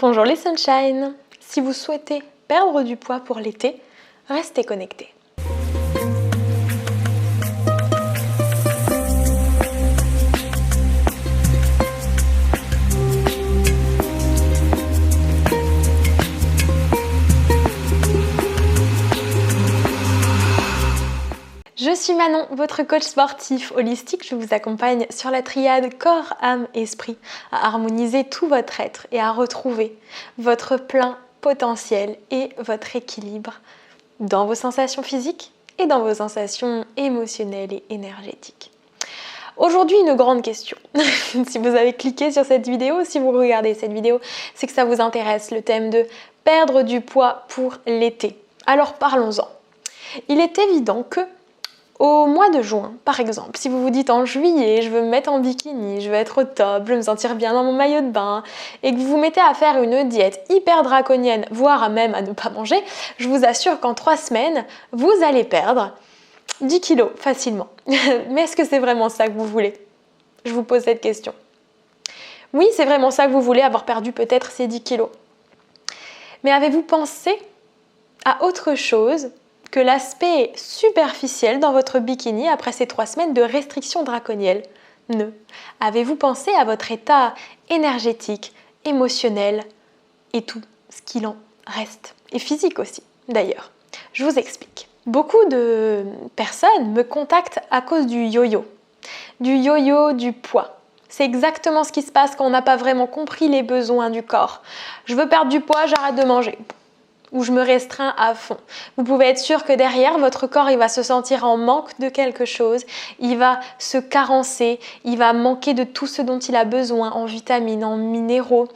Bonjour les sunshine. Si vous souhaitez perdre du poids pour l'été, restez connectés. Je suis Manon, votre coach sportif holistique. Je vous accompagne sur la triade corps, âme, esprit à harmoniser tout votre être et à retrouver votre plein potentiel et votre équilibre dans vos sensations physiques et dans vos sensations émotionnelles et énergétiques. Aujourd'hui, une grande question. Si vous avez cliqué sur cette vidéo, si vous regardez cette vidéo, c'est que ça vous intéresse, le thème de perdre du poids pour l'été. Alors parlons-en. Il est évident que au mois de juin, par exemple, si vous vous dites en juillet, je veux me mettre en bikini, je veux être au top, je veux me sentir bien dans mon maillot de bain, et que vous vous mettez à faire une diète hyper draconienne, voire même à ne pas manger, je vous assure qu'en 3 semaines, vous allez perdre 10 kilos facilement. Mais est-ce que c'est vraiment ça que vous voulez? Je vous pose cette question. Oui, c'est vraiment ça que vous voulez, avoir perdu peut-être ces 10 kilos. Mais avez-vous pensé à autre chose que l'aspect superficiel dans votre bikini après ces 3 semaines de restrictions draconiennes? Ne. Avez-vous pensé à votre état énergétique, émotionnel et tout ce qu'il en reste? Et physique aussi, d'ailleurs. Je vous explique. Beaucoup de personnes me contactent à cause du yo-yo du poids. C'est exactement ce qui se passe quand on n'a pas vraiment compris les besoins du corps. Je veux perdre du poids, j'arrête de manger. Ou je me restreins à fond. Vous pouvez être sûr que derrière, votre corps, il va se sentir en manque de quelque chose, il va se carencer, il va manquer de tout ce dont il a besoin en vitamines, en minéraux.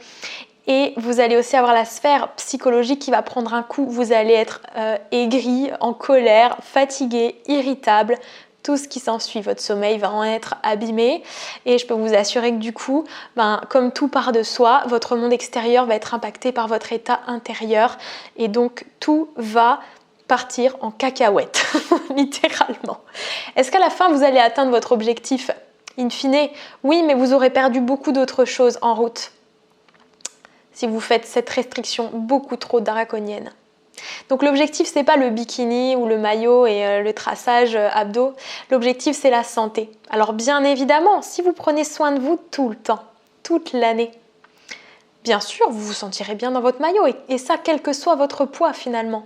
Et vous allez aussi avoir la sphère psychologique qui va prendre un coup. Vous allez être aigri, en colère, fatigué, irritable. Tout ce qui s'ensuit, votre sommeil va en être abîmé et je peux vous assurer que du coup, comme tout part de soi, votre monde extérieur va être impacté par votre état intérieur et donc tout va partir en cacahuète, littéralement. Est-ce qu'à la fin, vous allez atteindre votre objectif? In fine, oui, mais vous aurez perdu beaucoup d'autres choses en route si vous faites cette restriction beaucoup trop draconienne. Donc l'objectif, c'est pas le bikini ou le maillot et le traçage abdos. L'objectif, c'est la santé. Alors bien évidemment, si vous prenez soin de vous tout le temps, toute l'année, bien sûr, vous vous sentirez bien dans votre maillot et ça, quel que soit votre poids finalement.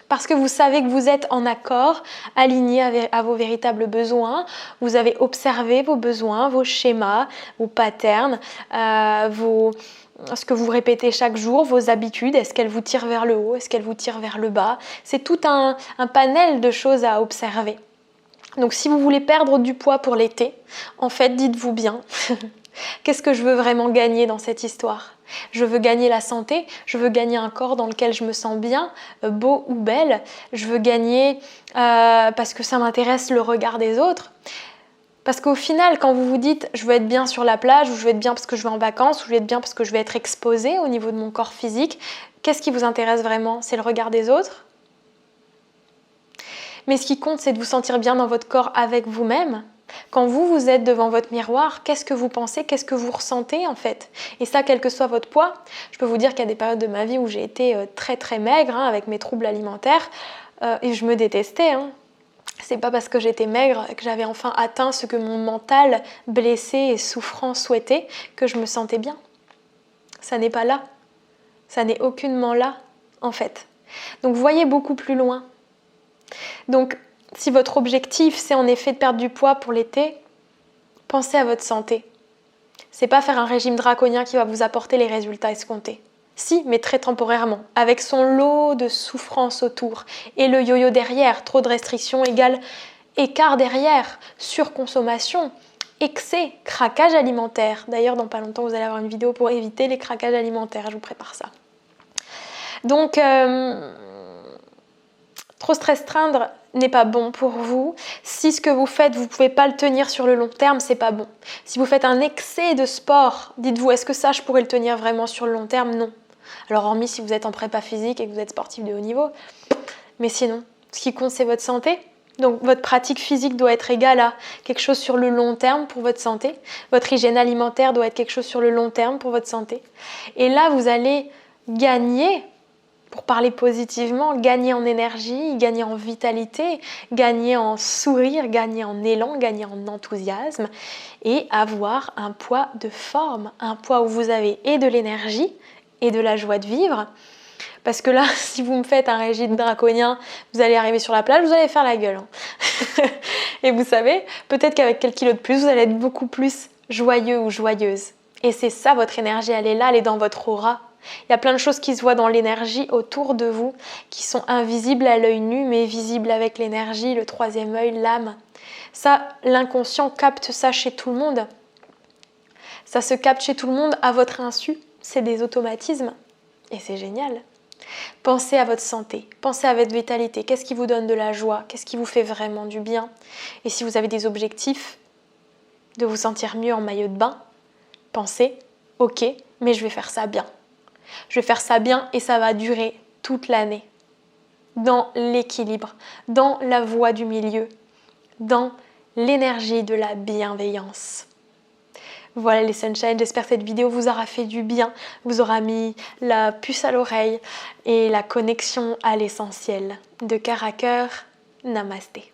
Parce que vous savez que vous êtes en accord, aligné à vos véritables besoins. Vous avez observé vos besoins, vos schémas, vos patterns, ce que vous répétez chaque jour, vos habitudes, est-ce qu'elles vous tirent vers le haut, est-ce qu'elles vous tirent vers le bas? C'est tout un panel de choses à observer. Donc si vous voulez perdre du poids pour l'été, en fait, dites-vous bien, qu'est-ce que je veux vraiment gagner dans cette histoire? Je veux gagner la santé, je veux gagner un corps dans lequel je me sens bien, beau ou belle. Je veux gagner parce que ça m'intéresse le regard des autres. Parce qu'au final, quand vous vous dites « je veux être bien sur la plage » ou « je veux être bien parce que je vais en vacances » ou « je veux être bien parce que je vais être exposée au niveau de mon corps physique », qu'est-ce qui vous intéresse vraiment? C'est le regard des autres? Mais ce qui compte, c'est de vous sentir bien dans votre corps avec vous-même. Quand vous êtes devant votre miroir, qu'est-ce que vous pensez? Qu'est-ce que vous ressentez en fait? Et ça, quel que soit votre poids. Je peux vous dire qu'il y a des périodes de ma vie où j'ai été très très maigre avec mes troubles alimentaires et je me détestais. C'est pas parce que j'étais maigre que j'avais enfin atteint ce que mon mental blessé et souffrant souhaitait que je me sentais bien. Ça n'est pas là. Ça n'est aucunement là, en fait. Donc voyez beaucoup plus loin. Donc si votre objectif c'est en effet de perdre du poids pour l'été, pensez à votre santé. C'est pas faire un régime draconien qui va vous apporter les résultats escomptés. Si, mais très temporairement, avec son lot de souffrances autour. Et le yo-yo derrière, trop de restrictions égale écart derrière, surconsommation, excès, craquage alimentaire. D'ailleurs, dans pas longtemps, vous allez avoir une vidéo pour éviter les craquages alimentaires, je vous prépare ça. Donc, trop se restreindre n'est pas bon pour vous. Si ce que vous faites, vous ne pouvez pas le tenir sur le long terme, c'est pas bon. Si vous faites un excès de sport, dites-vous, est-ce que ça, je pourrais le tenir vraiment sur le long terme? Non. Alors, hormis si vous êtes en prépa physique et que vous êtes sportif de haut niveau. Mais sinon, ce qui compte, c'est votre santé. Donc, votre pratique physique doit être égale à quelque chose sur le long terme pour votre santé. Votre hygiène alimentaire doit être quelque chose sur le long terme pour votre santé. Et là, vous allez gagner, pour parler positivement, gagner en énergie, gagner en vitalité, gagner en sourire, gagner en élan, gagner en enthousiasme et avoir un poids de forme, un poids où vous avez et de l'énergie et de la joie de vivre. Parce que là, si vous me faites un régime draconien, vous allez arriver sur la plage, vous allez faire la gueule. Et vous savez, peut-être qu'avec quelques kilos de plus, vous allez être beaucoup plus joyeux ou joyeuse. Et c'est ça, votre énergie, elle est là, elle est dans votre aura. Il y a plein de choses qui se voient dans l'énergie autour de vous, qui sont invisibles à l'œil nu, mais visibles avec l'énergie, le troisième œil, l'âme. Ça, l'inconscient capte ça chez tout le monde. Ça se capte chez tout le monde à votre insu. C'est des automatismes. Et c'est génial. Pensez à votre santé, pensez à votre vitalité. Qu'est-ce qui vous donne de la joie? Qu'est-ce qui vous fait vraiment du bien? Et si vous avez des objectifs de vous sentir mieux en maillot de bain, pensez, ok, mais je vais faire ça bien. Je vais faire ça bien et ça va durer toute l'année. Dans l'équilibre, dans la voie du milieu, dans l'énergie de la bienveillance. Voilà les Sunshine, j'espère que cette vidéo vous aura fait du bien, vous aura mis la puce à l'oreille et la connexion à l'essentiel. De cœur à cœur, namasté.